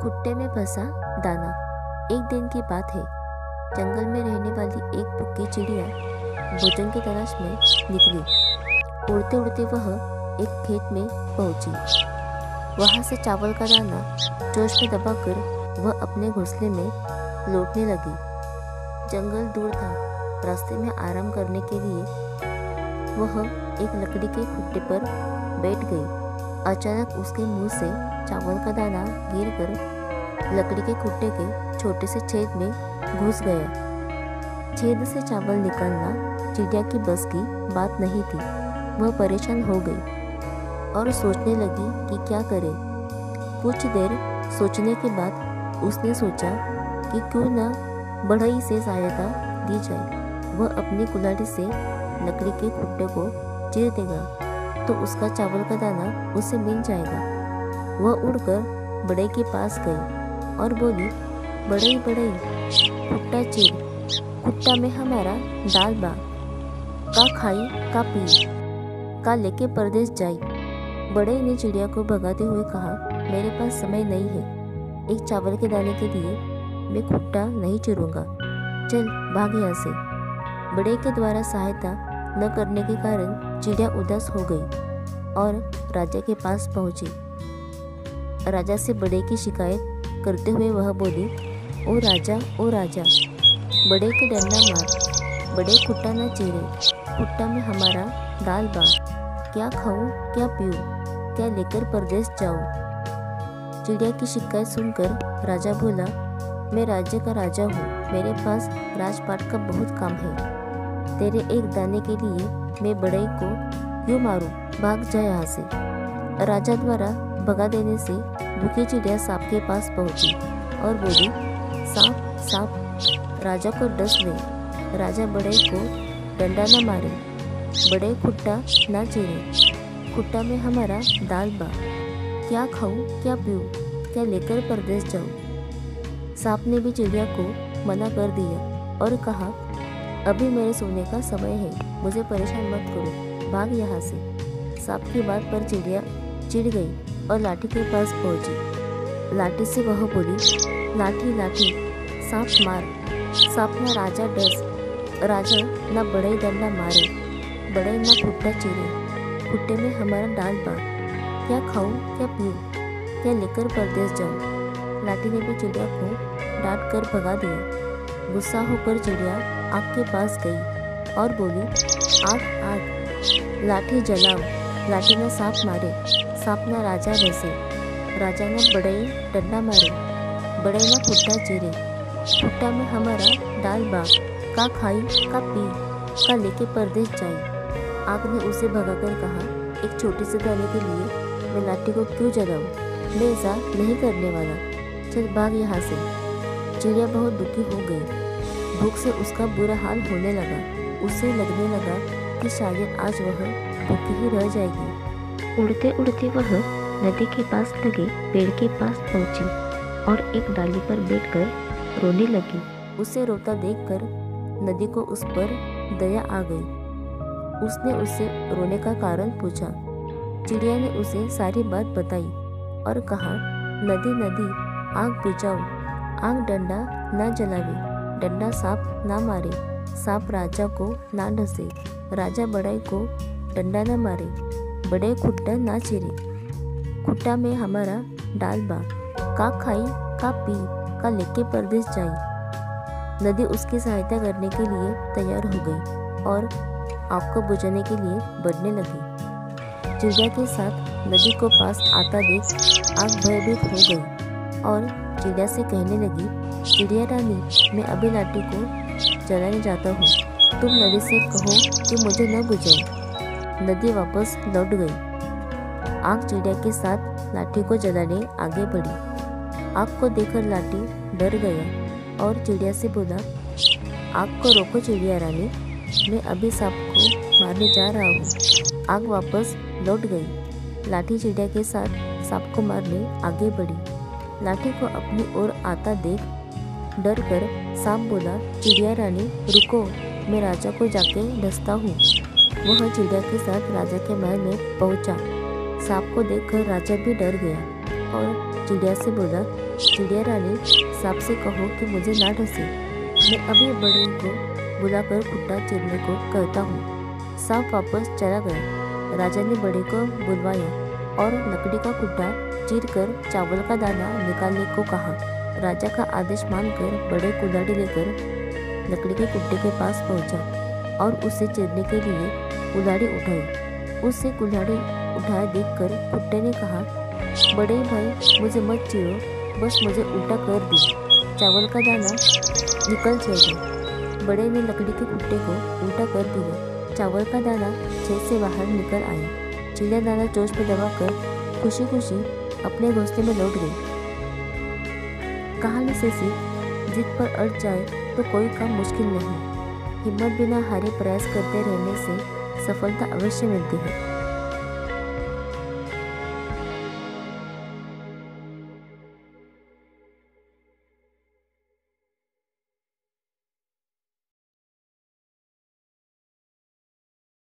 खुट्टे में फंसा दाना। एक दिन की बात है। जंगल में रहने वाली एक भूखी चिड़िया भोजन की तलाश में निकली। उड़ते उड़ते वह एक खेत में पहुंची। वहां से चावल का दाना जोश में दबाकर वह अपने घोंसले में लौटने लगी। जंगल दूर था। रास्ते में आराम करने के लिए वह एक लकड़ी के खुट्टे पर बैठ गई। अचानक उसके मुंह से चावल का दाना गिरकर लकड़ी के खुट्टे के छोटे से छेद में घुस गया। छेद से चावल निकालना चिड़िया की बस की बात नहीं थी। वह परेशान हो गई और सोचने लगी कि क्या करे। कुछ देर सोचने के बाद उसने सोचा कि क्यों न बढ़ई से सहायता दी जाए। वह अपनी कुल्हाड़ी से लकड़ी के खुट्टे को चीर देगा तो उसका चावल का दाना उसे मिल जाएगा। वह उड़कर बढ़ई के पास गई और बोली, बढ़ई बढ़ई खुट्टा चीर, खुट्टा में हमारा दाल बा, का खाई का पी, का लेके परदेश जाई। बढ़ई ने चिड़िया को भगाते हुए कहा, मेरे पास समय नहीं है। एक चावल के दाने के लिए मैं खुट्टा नहीं चीरूंगा। चल भाग यहाँ से। बढ़ई के द्वारा सहायता न करने के कारण चिड़िया उदास हो गई और राजा के पास पहुंची। राजा से बढ़ई की शिकायत करते हुए वह बोली, ओ राजा बढ़ई के डंडा मार, बढ़ई खुट्टा न चीरे, खुट्टा में हमारा दाल बा, क्या खाऊं क्या पीऊं, क्या लेकर परदेश जाऊं। चिड़िया की शिकायत सुनकर राजा बोला, मैं राज्य का राजा हूँ, मेरे पास राजपाट का बहुत काम है। तेरे एक दाने के लिए मैं बढ़ई को क्यों मारूं, भाग जा यहाँ से। राजा द्वारा भगा देने से भूखी चिड़िया सांप के पास पहुंची और बोली, सांप सांप राजा को डस ले। राजा बढ़ई को डंडा न मारे, बढ़ई खुट्टा ना चीरे, खुट्टा में हमारा दाल बा, क्या खाऊं क्या पीऊं, क्या लेकर परदेश जाऊं। सांप ने भी चिड़िया को मना कर दिया और कहा, अभी मेरे सोने का समय है, मुझे परेशान मत करो, भाग यहाँ से। सांप की बात पर चिड़िया चिढ़ गई और लाठी के पास पहुंची। लाठी से वह बोली, लाठी लाठी सांप मार, सांप ना राजा डस, राजा ना बढ़ई डंडा मारे, बढ़ई ना खुट्टा चीरे, खुट्टे में हमारा डाल बा, क्या खाऊं क्या पीऊं, क्या लेकर परदेश जाऊं। लाठी ने भी चिड़िया को डांट कर भगा दिया। गुस्सा होकर चिड़िया आग के पास गई और बोली, आग आग, लाठी जलाओ। लाठी ने सांप मारे, सांप ना राजा डसे, राजा ने बढ़ई डंडा मारे, बढ़ई ना खुट्टा चीरे, खुट्टा में हमारा डाल बा, का खाई का पी, का लेके परदेश जाई। आग ने उसे भगाकर कहा, एक छोटे से दाने के लिए मैं लाठी को क्यों जलाऊं, मैं ऐसा नहीं करने वाला, चल भाग यहाँ से। चिड़िया बहुत दुखी हो गई। भूख से उसका बुरा हाल होने लगा। उसे लगने लगा कि शायद आज वह भूखी ही रह जाएगी। उड़ते उड़ते वह नदी के पास लगे पेड़ के पास पहुंची और एक डाली पर बैठकर रोने लगी। उसे रोता देखकर नदी को उस पर दया आ गई। उसने उससे रोने का कारण पूछा। चिड़िया ने उसे सारी बात बताई और कहा, नदी नदी आग बुझाओ, आग डंडा ना जलावे, डंडा सांप ना मारे, सांप राजा को ना डसे, राजा बढ़ई को डंडा ना मारे, बढ़ई खुट्टा ना चीरे, खुट्टा में हमारा डाल बा, का खाई का पी, का लेके परदेश जाई। नदी उसकी सहायता करने के लिए तैयार हो गई और आग को बुझाने के लिए बढ़ने लगी। चिड़िया के साथ नदी को पास आता देख आग भयभीत हो गई और चिड़िया से कहने लगी, चिड़िया रानी, मैं अभी लाठी को जलाने जाता हूँ, तुम नदी से कहो कि मुझे न बुझाए। नदी वापस लौट गई। आग चिड़िया के साथ लाठी को जलाने आगे बढ़ी। आग को देखकर लाठी डर गया और चिड़िया से बोला, आग को रोको चिड़िया रानी, मैं अभी सांप को मारने जा रहा हूँ। आग वापस लौट गई। लाठी चिड़िया के साथ सांप को मारने आगे बढ़ी। लाठी को अपनी ओर आता देख डर कर सांप बोला, चिड़िया रानी रुको, मैं राजा को जाके डसता हूँ। वह चिड़िया के साथ राजा के महल में पहुंचा। सांप को देखकर राजा भी डर गया और चिड़िया से बोला, चिड़िया रानी, सांप से कहो कि मुझे ना डसे, मैं अभी बड़े को बुलाकर खुट्टा चीरने को कहता हूँ। सांप वापस चला गया। राजा ने बड़े को बुलवाया और लकड़ी का खुट्टा चीरकर चावल का दाना निकालने को कहा। राजा का आदेश मानकर बड़े कुल्हाड़ी लेकर लकड़ी के कुट्टे के पास पहुंचा और उसे चीरने के लिए कुल्हाड़ी उठाई। उसे कुल्हाड़ी उठाए देखकर कुत्ते ने कहा, बड़े भाई, मुझे मत चीरो, बस मुझे उल्टा कर दी, चावल का दाना निकल जाएगा। बड़े ने लकड़ी के कुट्टे को उल्टा कर दिया। चावल का दाना छेद से बाहर निकल आया। चिड़िया दाना जोश में दबाकर खुशी खुशी अपने घोंसले में लौट गई। कहानी से सीख, जिद पर अड़ जाए तो कोई काम मुश्किल नहीं। हिम्मत बिना हारे प्रयास करते रहने से सफलता अवश्य मिलती है।